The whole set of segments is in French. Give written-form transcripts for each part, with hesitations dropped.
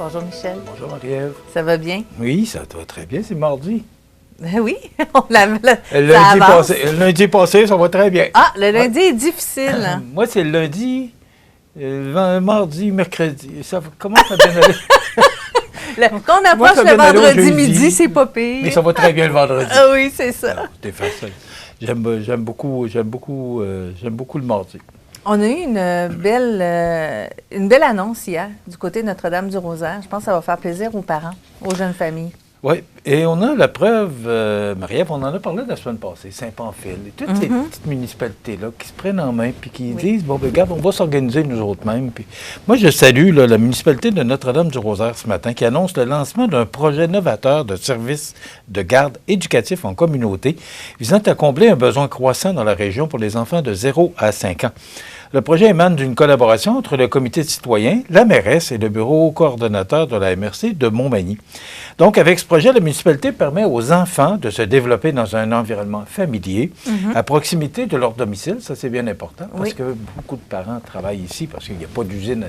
Bonjour Michel. Bonjour Marie-Ève. Ça va bien? Oui, ça va très bien, c'est mardi. Oui, on Le lundi passé, ça va très bien. Ah, le lundi est difficile. Hein? Moi, c'est le lundi, mardi, mercredi. Comment ça vient d'aller? Quand on approche le vendredi midi, c'est pas pire. Mais ça va très bien le vendredi. Ah oui, c'est ça. C'est facile. J'aime beaucoup le mardi. On a eu une belle annonce hier du côté de Notre-Dame-du-Rosaire. Je pense que ça va faire plaisir aux parents, aux jeunes familles. Oui, et on a la preuve, Marie-Ève, on en a parlé la semaine passée, Saint-Pamphile, et toutes ces petites municipalités-là qui se prennent en main puis qui disent, bon, ben, regarde, on va s'organiser nous autres mêmes. Puis, moi, je salue la municipalité de Notre-Dame-du-Rosaire ce matin qui annonce le lancement d'un projet novateur de service de garde éducatif en communauté visant à combler un besoin croissant dans la région pour les enfants de 0 à 5 ans. Le projet émane d'une collaboration entre le comité de citoyens, la mairesse et le bureau coordonnateur de la MRC de Montmagny. Donc, avec ce projet, la municipalité permet aux enfants de se développer dans un environnement familier, à proximité de leur domicile. Ça, c'est bien important, parce que beaucoup de parents travaillent ici, parce qu'il n'y a pas d'usine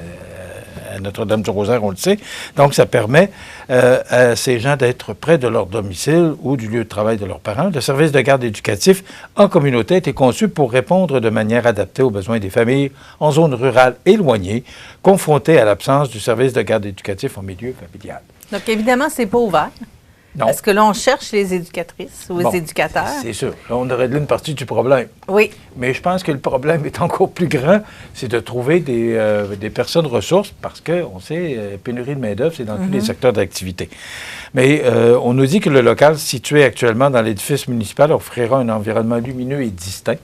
à Notre-Dame-du-Rosaire, on le sait. Donc, ça permet à ces gens d'être près de leur domicile ou du lieu de travail de leurs parents. Le service de garde éducatif en communauté a été conçu pour répondre de manière adaptée aux besoins des familles en zone rurale éloignée, confrontées à l'absence du service de garde éducatif en milieu familial. Donc, évidemment, c'est pas ouvert. Non. Parce que là, on cherche les éducatrices ou les éducateurs. C'est sûr. Là, on a réglé une partie du problème. Oui. Mais je pense que le problème est encore plus grand, c'est de trouver des personnes ressources parce qu'on sait, pénurie de main-d'œuvre, c'est dans tous les secteurs d'activité. Mais on nous dit que le local situé actuellement dans l'édifice municipal offrira un environnement lumineux et distinct.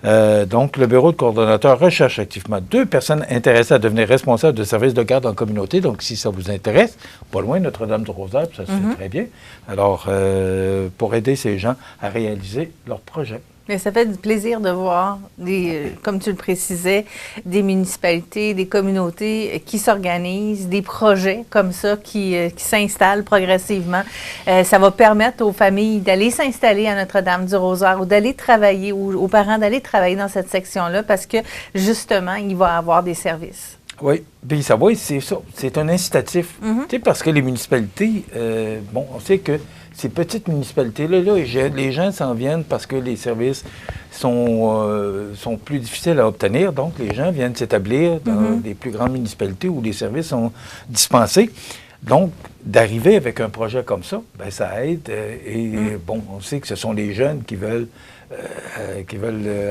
Donc, le bureau de coordonnateur recherche activement 2 personnes intéressées à devenir responsables de services de garde en communauté. Donc, si ça vous intéresse, pas loin de Notre-Dame-du-Rosaire, ça se fait très bien. Alors, pour aider ces gens à réaliser leur projet. Mais ça fait du plaisir de voir, comme tu le précisais, des municipalités, des communautés qui s'organisent, des projets comme ça qui s'installent progressivement. Ça va permettre aux familles d'aller s'installer à Notre-Dame-du-Rosaire ou d'aller travailler, ou aux parents d'aller travailler dans cette section-là parce que, justement, il va y avoir des services. Oui, puis ça va, c'est ça. C'est un incitatif. Tu sais, parce que les municipalités, on sait que ces petites municipalités-là, les gens s'en viennent parce que les services sont plus difficiles à obtenir. Donc, les gens viennent s'établir dans des plus grandes municipalités où les services sont dispensés. Donc, d'arriver avec un projet comme ça, bien, ça aide. On sait que ce sont les jeunes qui veulent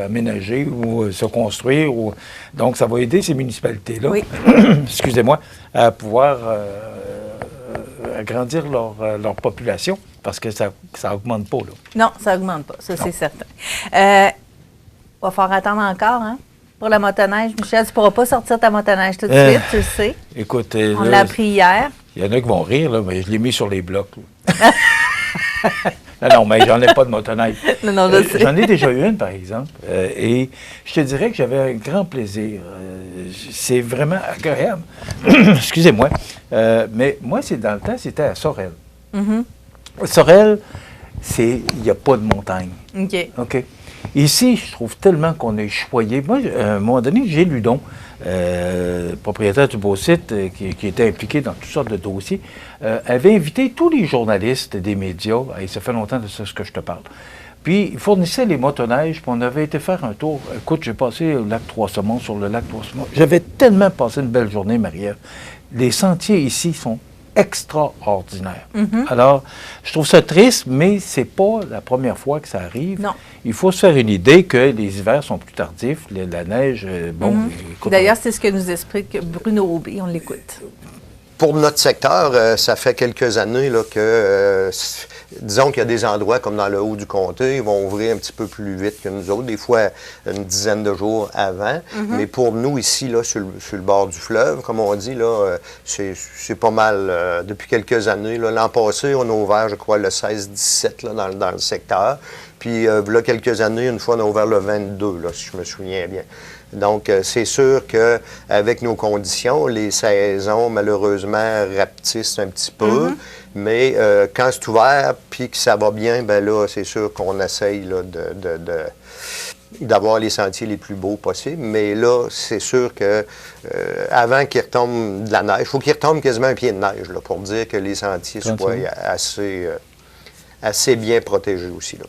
aménager ou se construire. Donc, ça va aider ces municipalités-là, excusez-moi, à pouvoir agrandir leur population, parce que ça augmente pas, là. Non, ça augmente pas, ça c'est certain. Va falloir attendre encore, hein? Pour la motoneige, Michel, tu ne pourras pas sortir ta motoneige tout de suite, tu le sais. Écoute, on l'a appris hier. Il y en a qui vont rire, là, mais je l'ai mis sur les blocs. Non, mais j'en ai pas de motoneige. Non, j'en ai déjà eu une, par exemple. Et je te dirais que j'avais un grand plaisir. C'est vraiment agréable. Excusez-moi. Mais moi, dans le temps, c'était à Sorel. Sorel, il n'y a pas de montagne. OK. Ici, je trouve tellement qu'on est choyé. Moi, à un moment donné, Gilles Ludon, propriétaire du beau site, qui était impliqué dans toutes sortes de dossiers, avait invité tous les journalistes des médias, et ça fait longtemps de ça ce que je te parle. Puis, il fournissait les motoneiges, puis on avait été faire un tour. Écoute, j'ai passé au lac Trois-Saumons, sur le lac Trois-Saumons. J'avais tellement passé une belle journée, Marie-Ève. Les sentiers ici sont extraordinaire. Alors, je trouve ça triste, mais c'est pas la première fois que ça arrive. Non. Il faut se faire une idée que les hivers sont plus tardifs, la neige, D'ailleurs, c'est ce que nous explique Bruno Aubé, on l'écoute. Pour notre secteur, ça fait quelques années là, que, disons qu'il y a des endroits comme dans le haut du comté, ils vont ouvrir un petit peu plus vite que nous autres, des fois une dizaine de jours avant. Mais pour nous ici, là, sur le bord du fleuve, comme on dit, là, c'est pas mal. Depuis quelques années, l'an passé, on a ouvert, je crois, le 16-17 là, dans le secteur. Puis là, quelques années, une fois, on a ouvert le 22, là, si je me souviens bien. Donc, c'est sûr qu'avec nos conditions, les saisons, malheureusement, rapetissent un petit peu. Mais quand c'est ouvert puis que ça va bien, bien là, c'est sûr qu'on essaye là, d'avoir les sentiers les plus beaux possibles. Mais là, c'est sûr que avant qu'il retombe de la neige, il faut qu'il retombe quasiment un pied de neige là, pour dire que les sentiers soient assez bien protégés aussi. Là.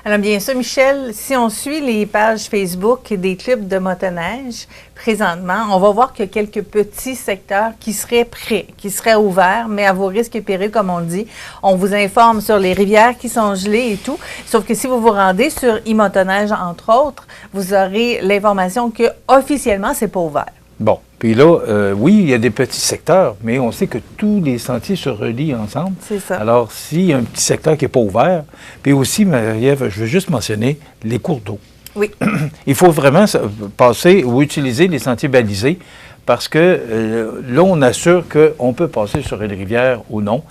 Alors bien sûr, Michel, si on suit les pages Facebook des clubs de motoneige, présentement, on va voir qu'il y a quelques petits secteurs qui seraient prêts, qui seraient ouverts, mais à vos risques et périls, comme on dit. On vous informe sur les rivières qui sont gelées et tout. Sauf que si vous vous rendez sur e-motoneige, entre autres, vous aurez l'information que officiellement, c'est pas ouvert. Bon. Puis là, oui, il y a des petits secteurs, mais on sait que tous les sentiers se relient ensemble. C'est ça. Alors, s'il y a un petit secteur qui n'est pas ouvert, puis aussi, Marie-Ève, je veux juste mentionner les cours d'eau. Oui. Il faut vraiment passer ou utiliser les sentiers balisés parce que là, on assure qu'on peut passer sur une rivière ou non.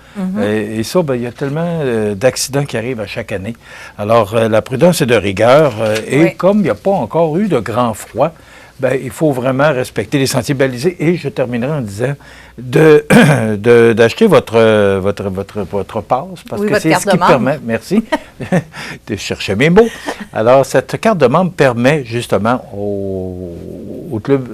Et ça, il y a tellement d'accidents qui arrivent à chaque année. Alors, la prudence est de rigueur. Et comme il n'y a pas encore eu de grand froid, bien, il faut vraiment respecter les sentiers balisés. Et je terminerai en disant d'acheter votre passe, parce que c'est ce qui permet, merci, de chercher mes mots. Alors, cette carte de membre permet justement au club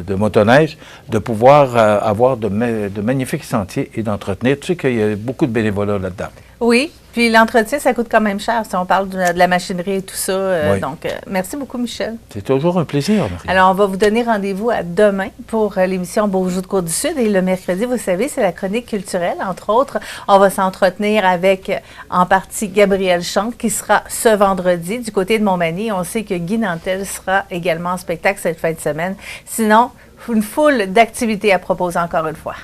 de motoneige de pouvoir avoir de magnifiques sentiers et d'entretenir. Tu sais qu'il y a beaucoup de bénévolat là-dedans. Oui, puis l'entretien, ça coûte quand même cher si on parle de la machinerie et tout ça. Oui. Donc, merci beaucoup, Michel. C'est toujours un plaisir, Marie. Alors, on va vous donner rendez-vous à demain pour l'émission Beaujeu de Côte-du-Sud. Et le mercredi, vous savez, c'est la chronique culturelle. Entre autres, on va s'entretenir avec, en partie, Gabriel Chante, qui sera ce vendredi du côté de Montmagny. On sait que Guy Nantel sera également en spectacle cette fin de semaine. Sinon, une foule d'activités à proposer encore une fois.